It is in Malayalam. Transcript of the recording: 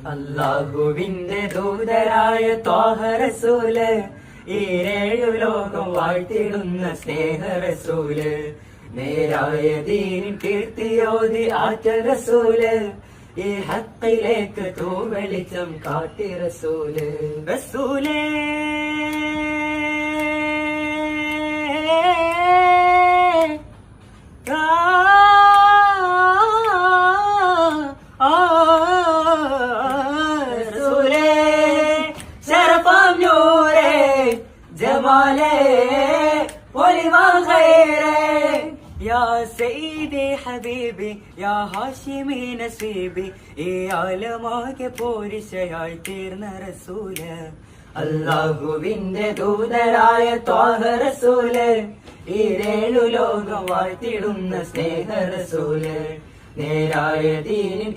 അല്ലാഹുവിന്റെ ദൂതരായ ത്വാഹ റസൂല്, ഈരേഴു ലോകം വാഴ്ത്തിടുന്ന സ്നേഹ റസൂല്, നേരായ ദീനിൻ കീർത്തിയോതി ആറ്റ റസൂല്, ഈ ഹക്കിലേക്ക് തൂവെളിച്ചം കാട്ടി റസൂല്. റസൂലേ ജമാലേ ഒലിവാൻ ഖൈറേ യാ സയ്യിദി ഹബീബി യാ ഹാഷിമി നസീബി, ഈ ആലമാകെ പോരിശയായി തീർന്ന റസൂല്. അല്ലാഹുവിന്റെ ദൂതരായ ത്വാഹ റസൂല്, ഈരേഴു ലോകം വാഴ്ത്തിടുന്ന സ്നേഹ റസൂല്, നേരായ ദീനിൻ